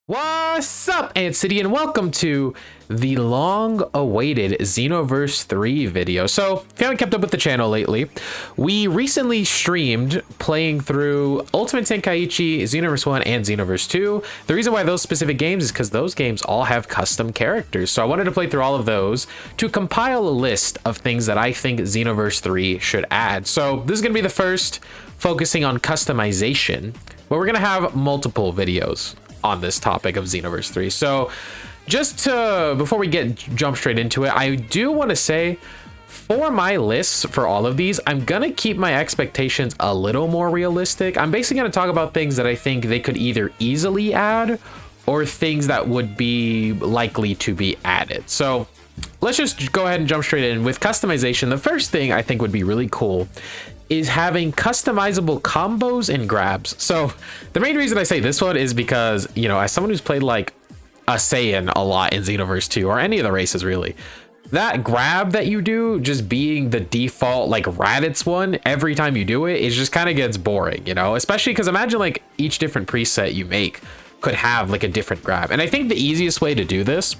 What's up, Ant City, and welcome to the long-awaited Xenoverse 3 video. So, if you haven't kept up with the channel lately, we recently streamed playing through Ultimate Tenkaichi, Xenoverse 1, and Xenoverse 2. The reason why those specific games is because those games all have custom characters. So I wanted to play through all of those to compile a list of things that I think Xenoverse 3 should add. So this is going to be the first focusing on customization, but we're going to have multiple videos on this topic of Xenoverse 3. So just to, before we jump straight into it, I do want to say for my lists for all of these, I'm gonna keep my expectations a little more realistic. I'm basically gonna talk about things that I think they could either easily add or things that would be likely to be added. So let's just go ahead and jump straight in with customization. The first thing I think would be really cool is having customizable combos and grabs. So the main reason I say this one is because, you know, as someone who's played like a Saiyan a lot in Xenoverse 2 or any of the races really, that grab that you do just being the default like Raditz one every time you do it, it just kind of gets boring, you know, especially because imagine like each different preset you make could have like a different grab. And I think the easiest way to do this,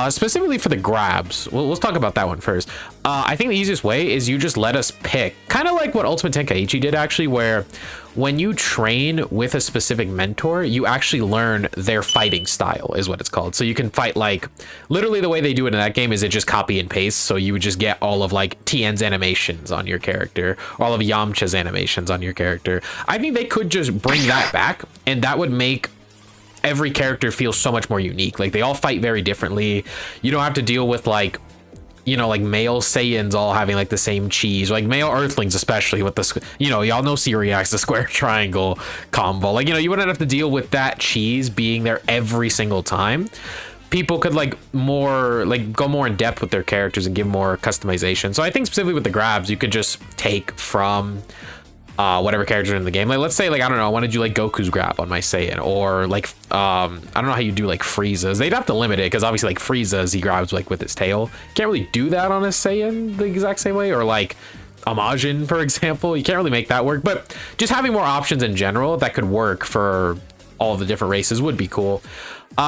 specifically for the grabs, let's talk about that one first. I think the easiest way is you just let us pick, kind of like what Ultimate Tenkaichi did actually, where when you train with a specific mentor, you actually learn their fighting style is what it's called. So you can fight like, literally the way they do it in that game is it just copy and paste. So you would just get all of like Tien's animations on your character, all of Yamcha's animations on your character. I think they could just bring that back, and that would make every character feels so much more unique. Like they all fight very differently. You don't have to deal with like, you know, like male Saiyans all having like the same cheese, like male Earthlings, especially with the, you know, y'all know Syriax, the square triangle combo. Like, you know, you wouldn't have to deal with that cheese being there every single time. People could like more like go more in depth with their characters and give more customization. So I think specifically with the grabs, you could just take from whatever character in the game. Like let's say like, I don't know, I want to do like Goku's grab on my Saiyan, or like I don't know how you do like Frieza's. They'd have to limit it because obviously like Frieza's he grabs like with his tail. Can't really do that on a Saiyan the exact same way, or like Amajin, for example. You can't really make that work, but just having more options in general that could work for all the different races would be cool.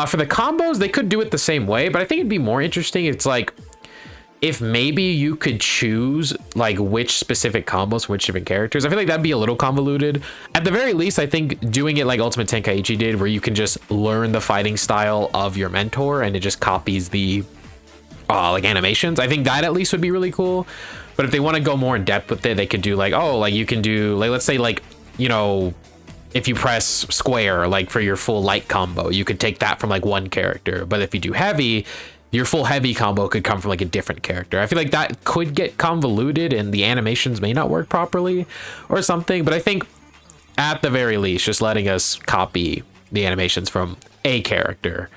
For the combos, they could do it the same way, but I think it'd be more interesting. It's like if maybe you could choose like which specific combos from which different characters. I feel like that'd be a little convoluted. At the very least, I think doing it like Ultimate Tenkaichi did, where you can just learn the fighting style of your mentor and it just copies the like animations. I think that at least would be really cool. But if they want to go more in depth with it, they could do like, oh, like you can do like, let's say like, you know, if you press square like for your full light combo, you could take that from like one character. But if you do heavy, your full heavy combo could come from like a different character. I feel like that could get convoluted and the animations may not work properly or something. But I think at the very least, just letting us copy the animations from a character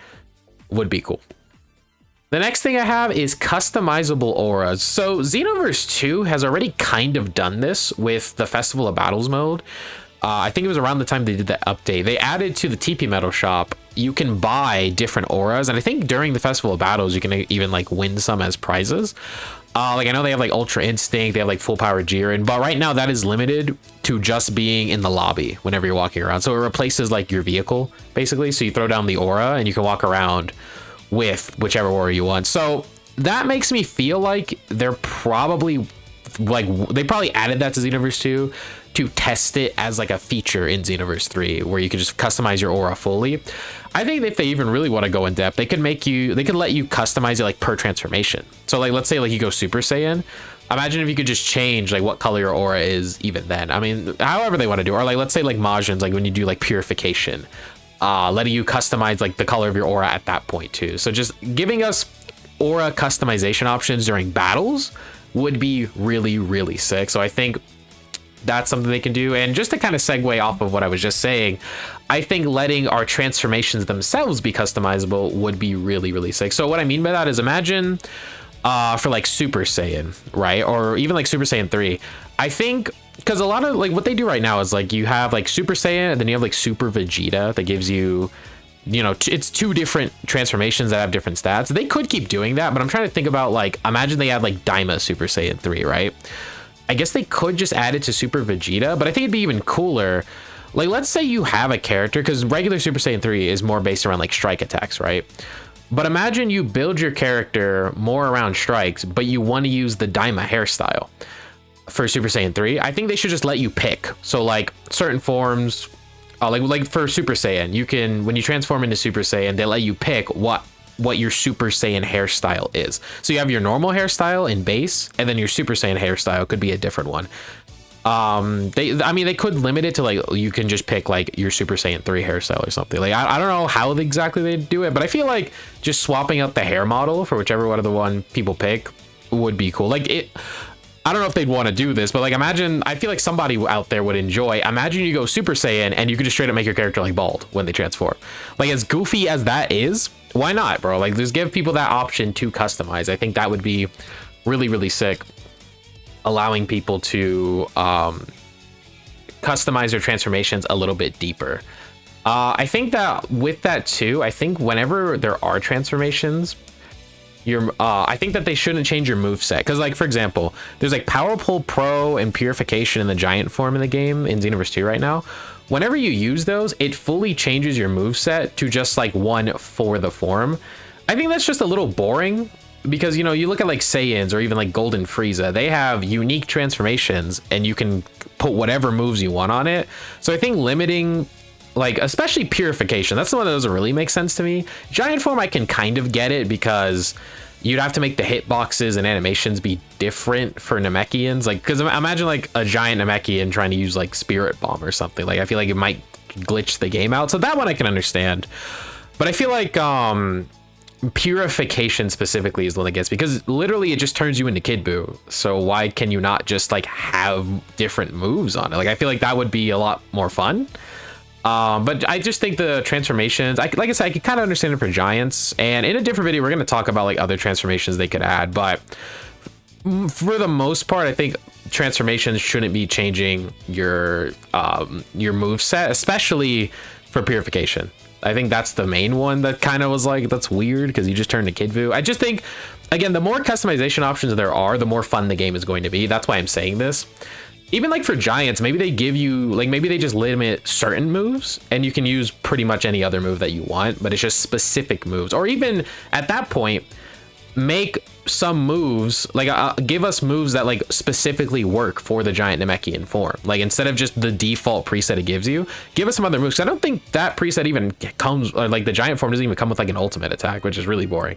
would be cool. The next thing I have is customizable auras. So Xenoverse 2 has already kind of done this with the Festival of Battles mode. I think it was around the time they did that update. They added to the TP Metal shop, you can buy different auras. And I think during the Festival of Battles, you can even like win some as prizes. Like I know they have like Ultra Instinct, they have like Full Power Jiren, but right now that is limited to just being in the lobby whenever you're walking around. So it replaces like your vehicle basically. So you throw down the aura and you can walk around with whichever aura you want. So that makes me feel like they're probably like, they probably added that to Xenoverse 2 to test it as like a feature in Xenoverse 3 where you could just customize your aura fully. I think if they even really want to go in depth, they could let you customize it like per transformation. So like, let's say like you go Super Saiyan. Imagine if you could just change like what color your aura is even then. I mean, however they want to do it. Or like, let's say like Majin's, like when you do like purification, letting you customize like the color of your aura at that point too. So just giving us aura customization options during battles would be really, really sick. So I think that's something they can do. And just to kind of segue off of what I was just saying, I think letting our transformations themselves be customizable would be really, really sick. So what I mean by that is imagine for like Super Saiyan, right? Or even like Super Saiyan 3. I think because a lot of like what they do right now is like you have like Super Saiyan and then you have like Super Vegeta that gives you, you know, it's two different transformations that have different stats. They could keep doing that, but I'm trying to think about like, imagine they had like Daima Super Saiyan 3, right? I guess they could just add it to Super Vegeta, but I think it'd be even cooler Like, let's say you have a character, because regular Super Saiyan 3 is more based around like strike attacks, right? But imagine you build your character more around strikes, but you want to use the Daima hairstyle for Super Saiyan 3. I think they should just let you pick. So like certain forms, like for Super Saiyan, you can, when you transform into Super Saiyan, they let you pick what your Super Saiyan hairstyle is. So you have your normal hairstyle in base, and then your Super Saiyan hairstyle could be a different one. I mean, they could limit it to like, you can just pick like your Super Saiyan 3 hairstyle or something. Like, I don't know how exactly they do it, but I feel like just swapping out the hair model for whichever one of the one people pick would be cool. Like, I don't know if they'd want to do this, but like, imagine, I feel like somebody out there would enjoy, imagine you go Super Saiyan and you could just straight up make your character like bald when they transform. Like, as goofy as that is, why not, bro? Like, just give people that option to customize. I think that would be really, really sick, allowing people to customize their transformations a little bit deeper. I think that with that too, I think whenever there are transformations, I think that they shouldn't change your moveset, because like, for example, there's like Power Pull Pro and Purification in the giant form in the game in Xenoverse 2 right now. Whenever you use those, it fully changes your moveset to just like one for the form. I think that's just a little boring, because, you know, you look at like Saiyans or even like Golden Frieza, they have unique transformations and you can put whatever moves you want on it. So I think limiting, like, especially Purification, that's the one that doesn't really make sense to me. Giant form, I can kind of get it, because you'd have to make the hitboxes and animations be different for Namekians. Like, because imagine like a giant Namekian trying to use like Spirit Bomb or something. Like, I feel like it might glitch the game out. So that one I can understand. But I feel like Purification specifically is the one that gets, because literally it just turns you into Kid Buu. So why can you not just like have different moves on it? Like, I feel like that would be a lot more fun. But I just think the transformations, like I said, I could kind of understand it for giants, and in a different video we're going to talk about like other transformations they could add. But for the most part, I think transformations shouldn't be changing your move set, especially for Purification. I think that's the main one that kind of was like, that's weird, because you just turned to Kid Buu. I just think, again, the more customization options there are, the more fun the game is going to be. That's why I'm saying this. Even like for giants, maybe they give you, like, maybe they just limit certain moves and you can use pretty much any other move that you want, but it's just specific moves. Or even at that point, make some moves, like give us moves that like specifically work for the giant Namekian form. Like, instead of just the default preset it gives you, give us some other moves. 'Cause I don't think that preset even comes, or like the giant form doesn't even come with like an ultimate attack, which is really boring.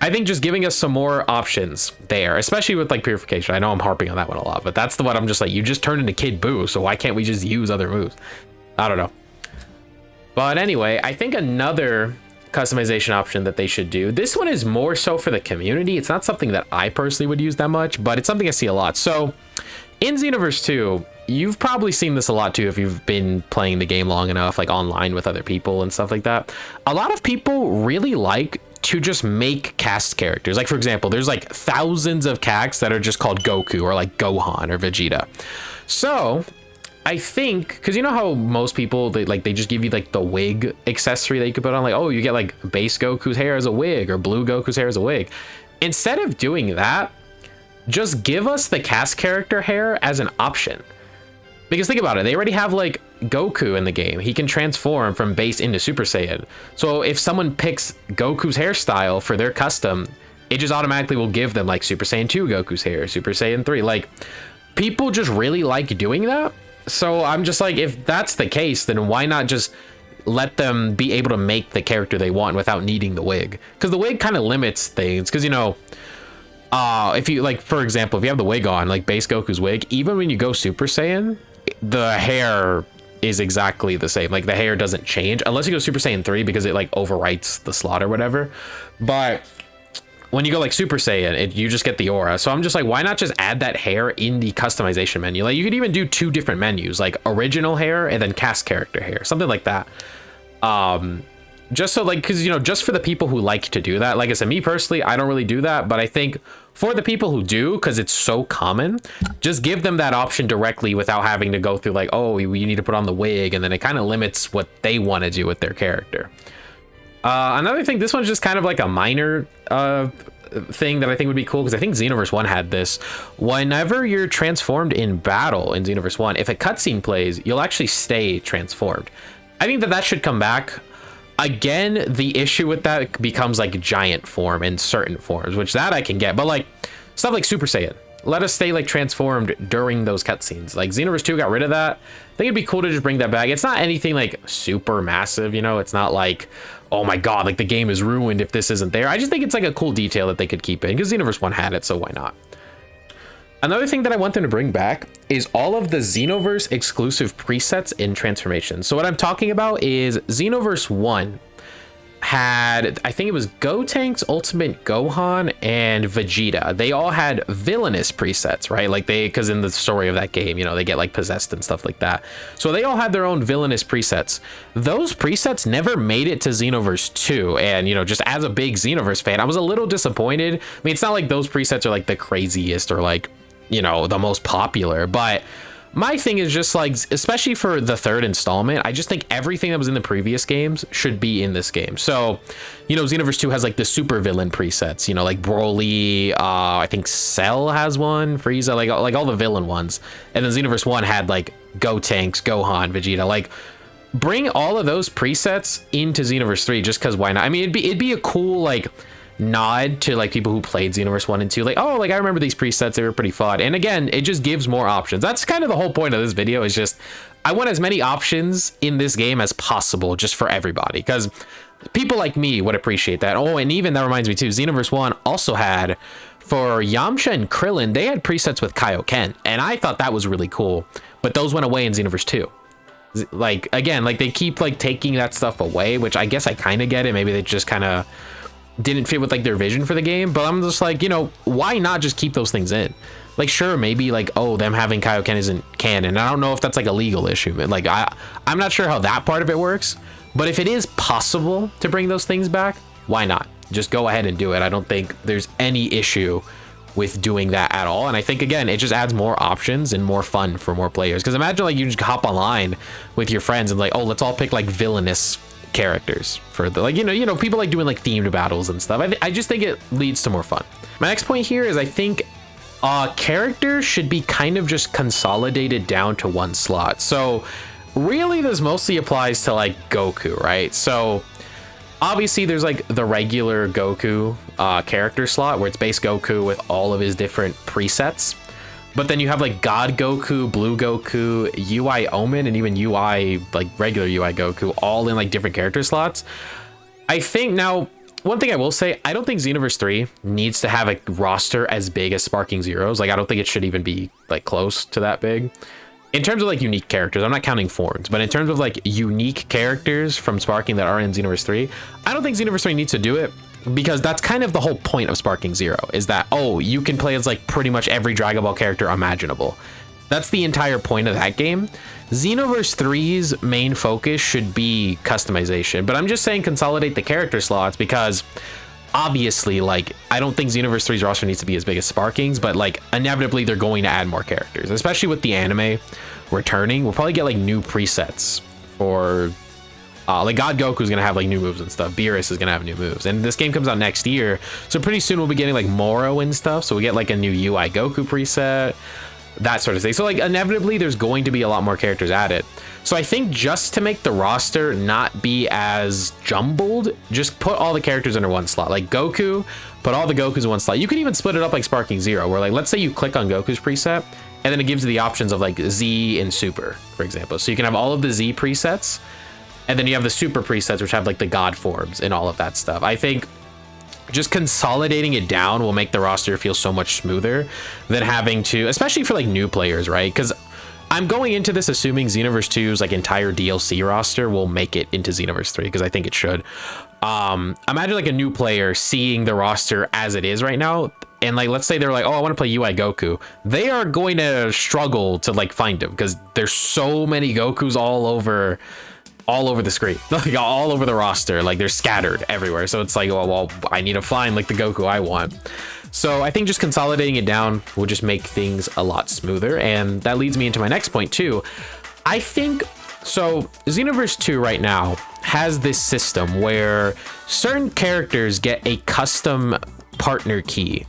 I think just giving us some more options there, especially with like Purification. I know I'm harping on that one a lot, but that's the one I'm just like, you just turned into Kid Buu, so why can't we just use other moves? I don't know. But anyway, I think another customization option that they should do, this one is more so for the community. It's not something that I personally would use that much, but it's something I see a lot. So in Xenoverse 2, you've probably seen this a lot too if you've been playing the game long enough, like online with other people and stuff like that. A lot of people really like to just make cast characters. Like, for example, there's like thousands of casts that are just called Goku or like Gohan or Vegeta. So I think, because you know how most people, they just give you like the wig accessory that you could put on, like, oh, you get like base Goku's hair as a wig or blue Goku's hair as a wig. Instead of doing that, just give us the cast character hair as an option. Because think about it, they already have like Goku in the game. He can transform from base into Super Saiyan. So if someone picks Goku's hairstyle for their custom, it just automatically will give them like Super Saiyan 2 Goku's hair, Super Saiyan 3. Like, people just really like doing that. So I'm just like, if that's the case, then why not just let them be able to make the character they want without needing the wig? Because the wig kind of limits things. Because, you know, if you, like, for example, if you have the wig on, like base Goku's wig, even when you go Super Saiyan, the hair is exactly the same. Like, the hair doesn't change unless you go Super Saiyan 3, because it like overwrites the slot or whatever. But when you go like Super Saiyan, you just get the aura. So I'm just like, why not just add that hair in the customization menu? Like, you could even do 2 different menus, like original hair and then cast character hair, something like that. Just so, like, because, you know, just for the people who like to do that. Like I said, me personally, I don't really do that, but I think for the people who do, because it's so common, just give them that option directly without having to go through like, oh, you need to put on the wig, and then it kind of limits what they want to do with their character. Another thing, this one's just kind of like a minor thing that I think would be cool, because I think Xenoverse 1 had this. Whenever you're transformed in battle in Xenoverse 1, if a cutscene plays, you'll actually stay transformed. I think that should come back. Again, the issue with that becomes like giant form in certain forms, which that I can get, but like stuff like Super Saiyan, let us stay like transformed during those cutscenes. Like Xenoverse 2 got rid of that. I think it'd be cool to just bring that back. It's not anything like super massive, you know, it's not like, oh my god, like the game is ruined if this isn't there. I just think it's like a cool detail that they could keep in, because Xenoverse 1 had it, so why not? Another thing that I want them to bring back is all of the Xenoverse exclusive presets in transformation. So what I'm talking about is Xenoverse 1 had, I think it was Gotenks, Ultimate Gohan, and Vegeta. They all had villainous presets, right? Like because in the story of that game, you know, they get like possessed and stuff like that. So they all had their own villainous presets. Those presets never made it to Xenoverse 2. And, you know, just as a big Xenoverse fan, I was a little disappointed. I mean, it's not like those presets are like the craziest or like, you know, the most popular, but my thing is just like, especially for the third installment, I just think everything that was in the previous games should be in this game. So, you know, Xenoverse 2 has like the super villain presets, you know, like Broly, I think Cell has one, Frieza, like all the villain ones. And then Xenoverse 1 had like Gotenks, Gohan, Vegeta, like bring all of those presets into Xenoverse 3, just because why not? I mean, it'd be a cool like nod to like people who played Xenoverse 1 and 2, like, oh, like I remember these presets, they were pretty fun. And again, it just gives more options. That's kind of the whole point of this video, is just I want as many options in this game as possible, just for everybody, because people like me would appreciate that. Oh, and even that reminds me too, Xenoverse 1 also had, for Yamcha and Krillin, they had presets with Kaioken, and I thought that was really cool, but those went away in Xenoverse 2. Like, again, like they keep like taking that stuff away, which I guess I kind of get it. Maybe they just kind of didn't fit with like their vision for the game, but I'm just like, you know, why not just keep those things in? Like, sure, maybe like, oh, them having Kaioken isn't canon. I don't know if that's like a legal issue, man. Like I'm not sure how that part of it works, but if it is possible to bring those things back, why not? Just go ahead and do it. I don't think there's any issue with doing that at all. And I think, again, it just adds more options and more fun for more players, because imagine like you just hop online with your friends and like, oh, let's all pick like villainous characters for the, like, you know, people like doing like themed battles and stuff. I just think it leads to more fun. My next point here is I think characters should be kind of just consolidated down to one slot. So really this mostly applies to like Goku, right? So obviously there's like the regular Goku character slot where it's base Goku with all of his different presets. But then you have like God Goku, Blue Goku, UI Omen, and even UI, like regular UI Goku, all in like different character slots. I think now, one thing I will say, I don't think Xenoverse 3 needs to have a roster as big as Sparking Zero's. Like, I don't think it should even be like close to that big. In terms of like unique characters, I'm not counting forms, but in terms of like unique characters from Sparking that are in Xenoverse 3, I don't think Xenoverse 3 needs to do it, because that's kind of the whole point of Sparking Zero, is that, oh, you can play as like pretty much every Dragon Ball character imaginable. That's the entire point of that game. Xenoverse 3's main focus should be customization, but I'm just saying consolidate the character slots, because obviously, like, I don't think Xenoverse 3's roster needs to be as big as Sparking's, but like inevitably they're going to add more characters, especially with the anime returning. We'll probably get like new presets for like God Goku's gonna have like new moves and stuff. Beerus is gonna have new moves, and this game comes out next year, so pretty soon we'll be getting like Moro and stuff. So we get like a new UI Goku preset, that sort of thing. So like inevitably there's going to be a lot more characters added. So I think just to make the roster not be as jumbled, just put all the characters under one slot. Like Goku, put all the Gokus in one slot. You could even split it up like Sparking Zero, where like, let's say you click on Goku's preset, and then it gives you the options of like Z and Super, for example. So you can have all of the Z presets, and then you have the Super presets, which have like the God forms and all of that stuff. I think just consolidating it down will make the roster feel so much smoother than having to, especially for like new players, right? Because I'm going into this assuming Xenoverse 2's like entire DLC roster will make it into Xenoverse 3, because I think it should. Imagine like a new player seeing the roster as it is right now, and like, let's say they're like, oh, I want to play UI Goku. They are going to struggle to like find him, because there's so many Gokus all over the screen, like all over the roster, like they're scattered everywhere. So it's like, oh, well, I need to find like the Goku I want. So I think just consolidating it down will just make things a lot smoother. And that leads me into my next point too. I think, so Xenoverse 2 right now has this system where certain characters get a custom partner key,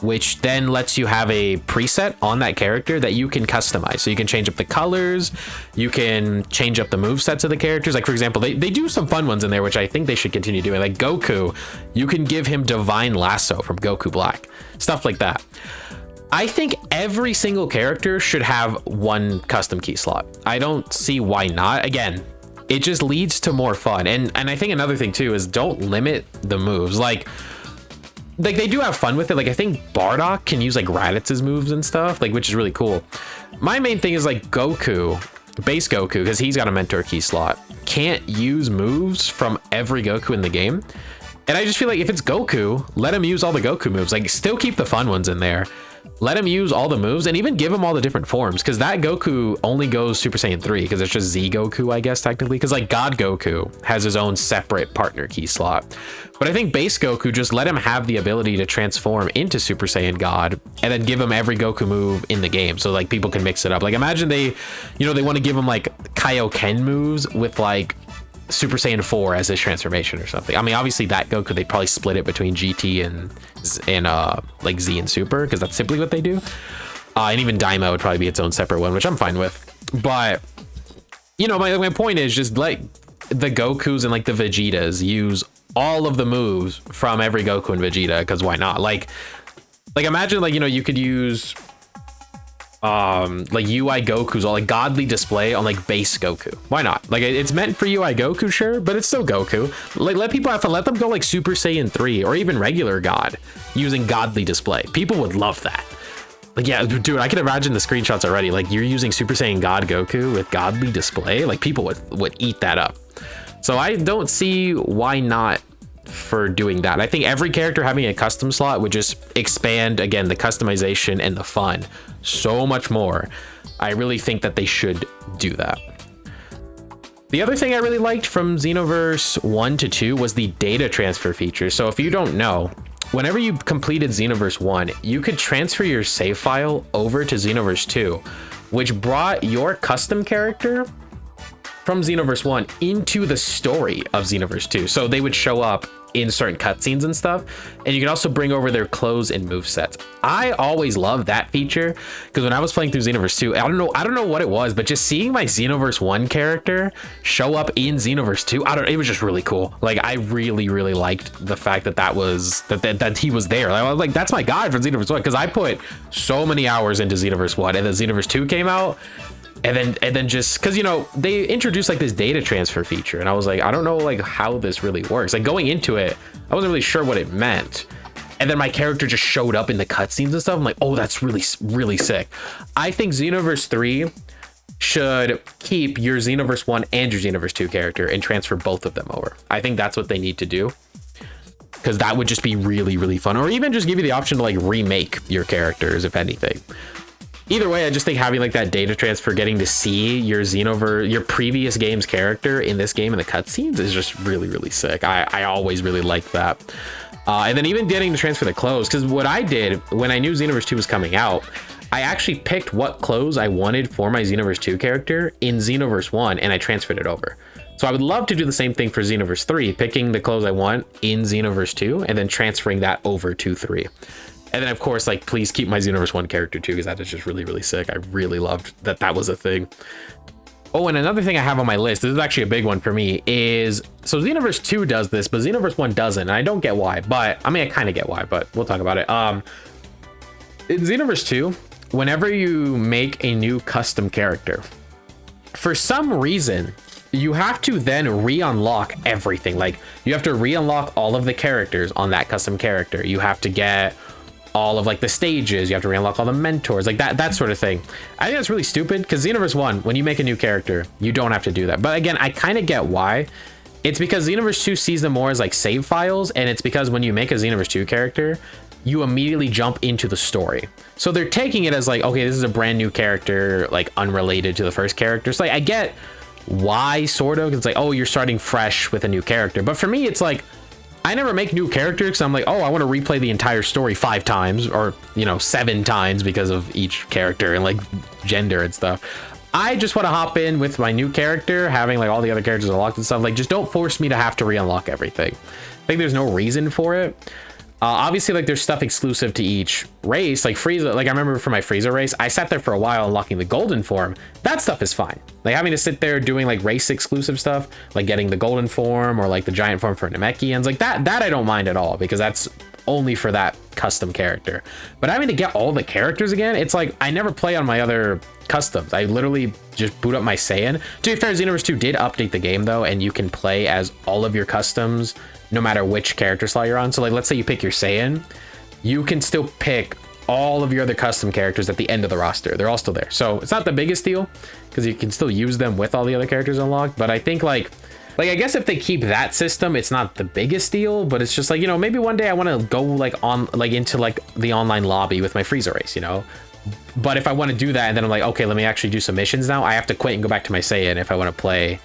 which then lets you have a preset on that character that you can customize. So you can change up the colors, you can change up the movesets of the characters. Like, for example, they do some fun ones in there, which I think they should continue doing. Like Goku, you can give him Divine Lasso from Goku Black, stuff like that. I think every single character should have one custom key slot. I don't see why not. Again, it just leads to more fun. And I think another thing too is don't limit the moves. Like they do have fun with it. Like I think Bardock can use like Raditz's moves and stuff, like, which is really cool. My main thing is like Goku, base Goku, because he's got a mentor key slot, can't use moves from every Goku in the game. And I just feel like if it's Goku, let him use all the Goku moves. Like still keep the fun ones in there. Let him use all the moves and even give him all the different forms, because that Goku only goes Super Saiyan 3 because it's just Z Goku, I guess, technically, because like God Goku has his own separate partner key slot. But I think base Goku, just let him have the ability to transform into Super Saiyan God and then give him every Goku move in the game, so like people can mix it up. Like imagine they want to give him like Kaioken moves with like Super Saiyan 4 as his transformation or something. I mean, obviously that Goku, they probably split it between GT and like Z and Super, because that's simply what they do. And even Daima would probably be its own separate one, which I'm fine with. But my point is just like the Gokus and like the Vegetas use all of the moves from every Goku and Vegeta, because why not? Like imagine like you could use like UI Goku's all like godly display on like base Goku. Why not? Like it's meant for UI Goku, sure, but it's still Goku. Like let people have fun. Let them go like Super Saiyan 3 or even regular God using godly display. People would love that. Like, yeah, dude, I can imagine the screenshots already. Like you're using Super Saiyan God Goku with godly display. Like people would eat that up. So I don't see why not for doing that. I think every character having a custom slot would just expand, again, the customization and the fun so much more. I really think that they should do that. The other thing I really liked from Xenoverse 1 to 2 was the data transfer feature. So if you don't know, whenever you completed Xenoverse 1, you could transfer your save file over to Xenoverse 2, which brought your custom character from Xenoverse 1 into the story of Xenoverse 2. So they would show up in certain cutscenes and stuff, and you can also bring over their clothes and movesets. I always loved that feature, because when I was playing through Xenoverse 2, I don't know what it was, but just seeing my Xenoverse 1 character show up in Xenoverse 2, it was just really cool. Like I really liked the fact that he was there. I was like, that's my guy from Xenoverse 1, because I put so many hours into Xenoverse 1, and then Xenoverse 2 came out. And then just because they introduced like this data transfer feature, and I was like, I don't know like how this really works. Like going into it, I wasn't really sure what it meant, and then my character just showed up in the cutscenes and stuff. I'm like, oh, that's really sick. I think Xenoverse 3 should keep your Xenoverse 1 and your Xenoverse 2 character and transfer both of them over. I think that's what they need to do, because that would just be really fun. Or even just give you the option to like remake your characters, if anything. Either way, I just think having like that data transfer, getting to see your Xenoverse, your previous game's character in this game in the cutscenes is just really sick. I always really liked that. And then even getting to transfer the clothes, because what I did when I knew Xenoverse 2 was coming out, I actually picked what clothes I wanted for my Xenoverse 2 character in Xenoverse 1, and I transferred it over. So I would love to do the same thing for Xenoverse 3, picking the clothes I want in Xenoverse 2 and then transferring that over to 3. And then, of course, like, please keep my Xenoverse 1 character, too, because that is just really sick. I really loved that was a thing. Oh, and another thing I have on my list, this is actually a big one for me, is... So Xenoverse 2 does this, but Xenoverse 1 doesn't. And I don't get why, but... I mean, I kind of get why, but we'll talk about it. In Xenoverse 2, whenever you make a new custom character, for some reason, you have to then re-unlock everything. Like, you have to re-unlock all of the characters on that custom character. You have to get... all of like the stages, you have to re-unlock all the mentors, like that sort of thing. I think that's really stupid, because Xenoverse 1, when you make a new character, you don't have to do that. But again, I kind of get why. It's because Xenoverse 2 sees them more as like save files, and it's because when you make a Xenoverse 2 character, you immediately jump into the story. So they're taking it as like, okay, this is a brand new character, like unrelated to the first character. So like, I get why, sort of, 'cause it's like, oh, you're starting fresh with a new character. But for me, it's like, I never make new characters because I'm like, oh, I want to replay the entire story 5 times, or 7 times because of each character and like gender and stuff. I just want to hop in with my new character, having like all the other characters unlocked and stuff. Like, just don't force me to have to re-unlock everything. I think there's no reason for it. Obviously, like there's stuff exclusive to each race, like Frieza. Like I remember for my Frieza race, I sat there for a while unlocking the golden form. That stuff is fine. Like having to sit there doing like race exclusive stuff, like getting the golden form or like the giant form for Namekians, like that I don't mind at all, because that's only for that custom character. But having to get all the characters again, it's like I never play on my other customs. I literally just boot up my Saiyan. To be fair, Xenoverse 2 did update the game though, and you can play as all of your customs no matter which character slot you're on. So like let's say you pick your Saiyan, you can still pick all of your other custom characters at the end of the roster. They're all still there. So it's not the biggest deal because you can still use them with all the other characters unlocked. But I think like I guess if they keep that system, it's not the biggest deal, but it's just like, you know, maybe one day I want to go like on like into like the online lobby with my Frieza race, you know. But if I want to do that and then I'm like, okay, let me actually do some missions now, I have to quit and go back to my Saiyan if I want to play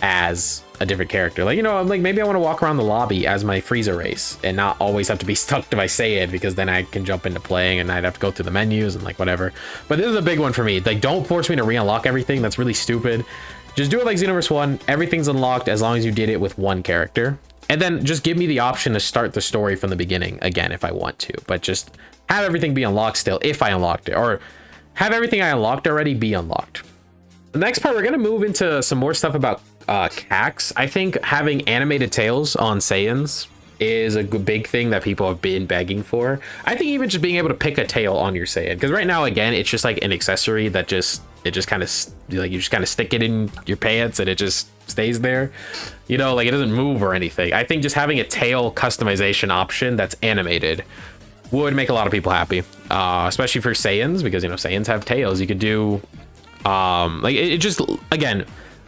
as a different character. Like, you know, I'm like, maybe I want to walk around the lobby as my Frieza race and not always have to be stuck to my Saiyan, because then I can jump into playing and I'd have to go through the menus and like whatever. But this is a big one for me. Like, don't force me to re-unlock everything. That's really stupid. Just do it like Xenoverse 1. Everything's unlocked as long as you did it with one character. And then just give me the option to start the story from the beginning again if I want to. But just have everything be unlocked still if I unlocked it. Or have everything I unlocked already be unlocked. The next part, we're going to move into some more stuff about CACs. I think having animated tails on Saiyans is a big thing that people have been begging for. I think even just being able to pick a tail on your Saiyan, because right now, again, it's just like an accessory that just kind of like you just kind of stick it in your pants and it just stays there, you know, like it doesn't move or anything. I think just having a tail customization option that's animated would make a lot of people happy, especially for Saiyans, because, you know, Saiyans have tails. You could do like it just, again,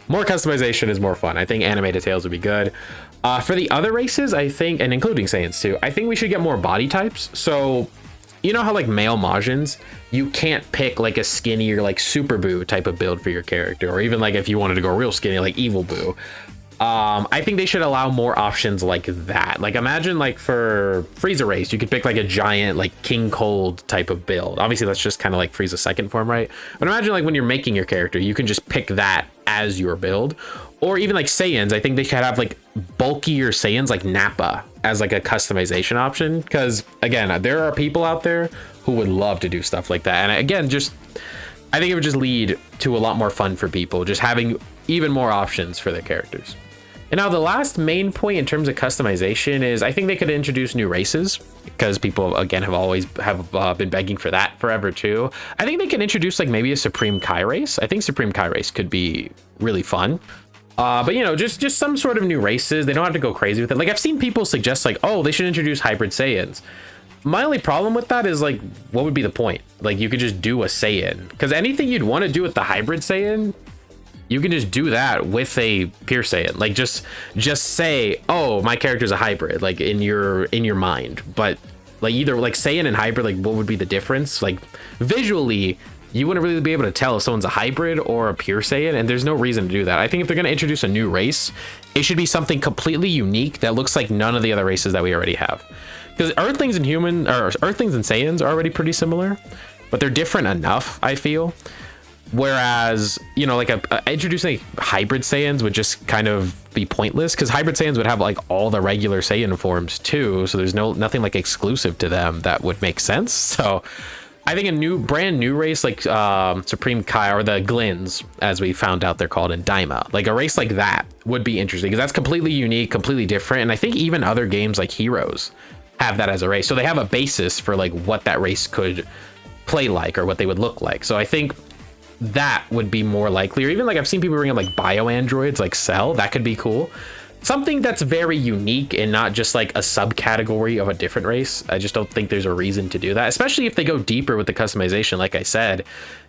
more customization is more fun. I think animated tails would be good. For the other races, I think, and including Saiyans too, I think we should get more body types. So you know how like male Majins, you can't pick like a skinnier like Super Boo type of build for your character, or even like if you wanted to go real skinny like Evil Boo. I think they should allow more options like that. Like imagine like for Frieza race, you could pick like a giant like King Cold type of build. Obviously that's just kind of like Frieza's second form, right? But imagine like when you're making your character, you can just pick that as your build. Or even like Saiyans, I think they should have like bulkier Saiyans like Nappa as like a customization option, because again, there are people out there who would love to do stuff like that. And again, just I think it would just lead to a lot more fun for people, just having even more options for their characters. And now the last main point in terms of customization is I think they could introduce new races, because people again have always been begging for that forever too. I think they can introduce like maybe a Supreme Kai race. I think Supreme Kai race could be really fun. But you know, just some sort of new races. They don't have to go crazy with it. Like I've seen people suggest like, oh, they should introduce hybrid Saiyans. My only problem with that is like, what would be the point? Like you could just do a Saiyan, because anything you'd want to do with the hybrid Saiyan, you can just do that with a pure Saiyan. Like just say, oh, my character's a hybrid, like in your mind. But like either like Saiyan and hybrid, like what would be the difference? Like visually, you wouldn't really be able to tell if someone's a hybrid or a pure Saiyan, and there's no reason to do that. I think if they're going to introduce a new race, it should be something completely unique that looks like none of the other races that we already have. Because Earthlings and Saiyans are already pretty similar, but they're different enough, I feel. Whereas, you know, like introducing hybrid Saiyans would just kind of be pointless, because hybrid Saiyans would have like all the regular Saiyan forms too, so there's nothing like exclusive to them that would make sense. So I think a brand new race like Supreme Kai, or the Glins as we found out they're called in Daima, like a race like that would be interesting, because that's completely unique, completely different. And I think even other games like Heroes have that as a race, so they have a basis for like what that race could play like or what they would look like. So I think that would be more likely. Or even like I've seen people bring up like bio androids like Cell. That could be cool. Something that's very unique and not just like a subcategory of a different race. I just don't think there's a reason to do that, especially if they go deeper with the customization. Like I said,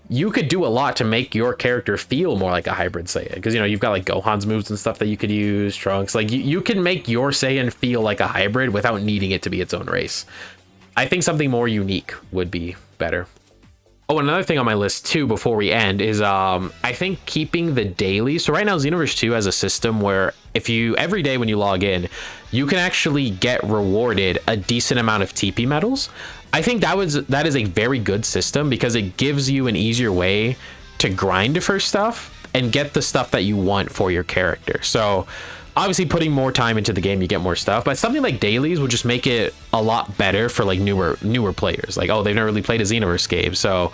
you could do a lot to make your character feel more like a hybrid Saiyan, because, you know, you've got like Gohan's moves and stuff that you could use, Trunks. Like you can make your Saiyan feel like a hybrid without needing it to be its own race. I think something more unique would be better. Oh, another thing on my list too before we end is I think keeping the daily. So right now Xenoverse 2 has a system where if you every day when you log in, you can actually get rewarded a decent amount of TP medals. I think that is a very good system, because it gives you an easier way to grind for stuff and get the stuff that you want for your character. So obviously putting more time into the game, you get more stuff, but something like dailies would just make it a lot better for like newer players. Like, oh, they've never really played a Xenoverse game, so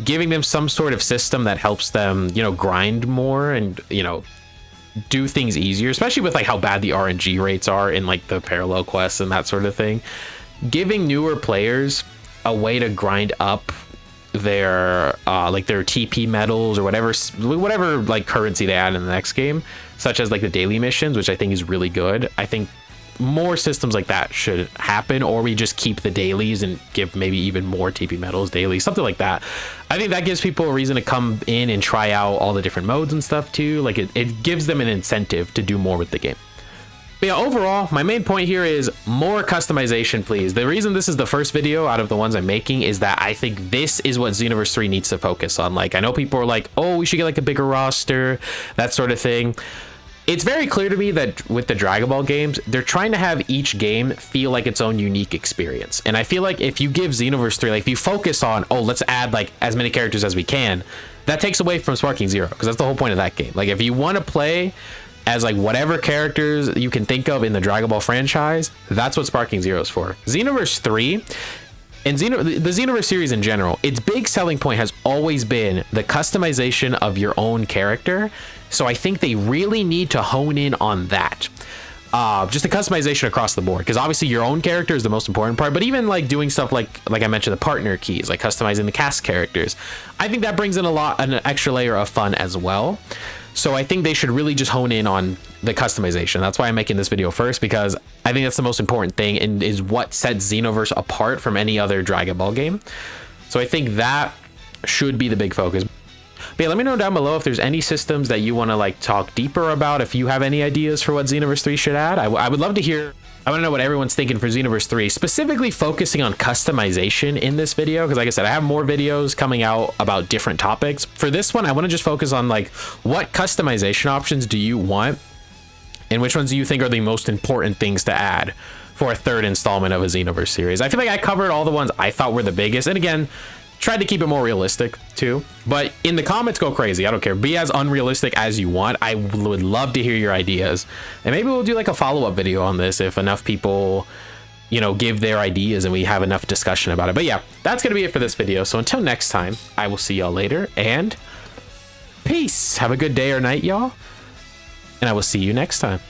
giving them some sort of system that helps them, you know, grind more and, you know, do things easier, especially with like how bad the RNG rates are in like the parallel quests and that sort of thing. Giving newer players a way to grind up their like their TP medals or whatever like currency they add in the next game, such as like the daily missions, which I think is really good. I think more systems like that should happen, or we just keep the dailies and give maybe even more TP medals daily, something like that. I think that gives people a reason to come in and try out all the different modes and stuff too. Like it gives them an incentive to do more with the game. But yeah, overall, my main point here is more customization, please. The reason this is the first video out of the ones I'm making is that I think this is what Xenoverse 3 needs to focus on. Like, I know people are like, oh, we should get like a bigger roster, that sort of thing. It's very clear to me that with the Dragon Ball games, they're trying to have each game feel like its own unique experience. And I feel like if you give Xenoverse 3, like if you focus on, oh, let's add like as many characters as we can, that takes away from Sparking Zero, because that's the whole point of that game. Like if you want to play as like whatever characters you can think of in the Dragon Ball franchise, that's what Sparking Zero is for. Xenoverse 3 and the Xenoverse series in general, its big selling point has always been the customization of your own character. So I think they really need to hone in on that. Just the customization across the board, because obviously your own character is the most important part, but even like doing stuff like I mentioned, the partner keys, like customizing the cast characters, I think that brings in an extra layer of fun as well. So I think they should really just hone in on the customization. That's why I'm making this video first, because I think that's the most important thing and is what sets Xenoverse apart from any other Dragon Ball game. So I think that should be the big focus. But yeah, let me know down below if there's any systems that you want to like talk deeper about. If you have any ideas for what Xenoverse 3 should add, I would love to hear. I want to know what everyone's thinking for Xenoverse 3, specifically focusing on customization in this video, because like I said, I have more videos coming out about different topics. For this one, I want to just focus on like what customization options do you want and which ones do you think are the most important things to add for a third installment of a Xenoverse series. I feel like I covered all the ones I thought were the biggest, and again, tried to keep it more realistic too. But in the comments, go crazy. I don't care. Be as unrealistic as you want. I would love to hear your ideas, and maybe we'll do like a follow-up video on this if enough people, you know, give their ideas and we have enough discussion about it. But yeah, that's gonna be it for this video. So until next time, I will see y'all later, and peace. Have a good day or night, y'all, and I will see you next time.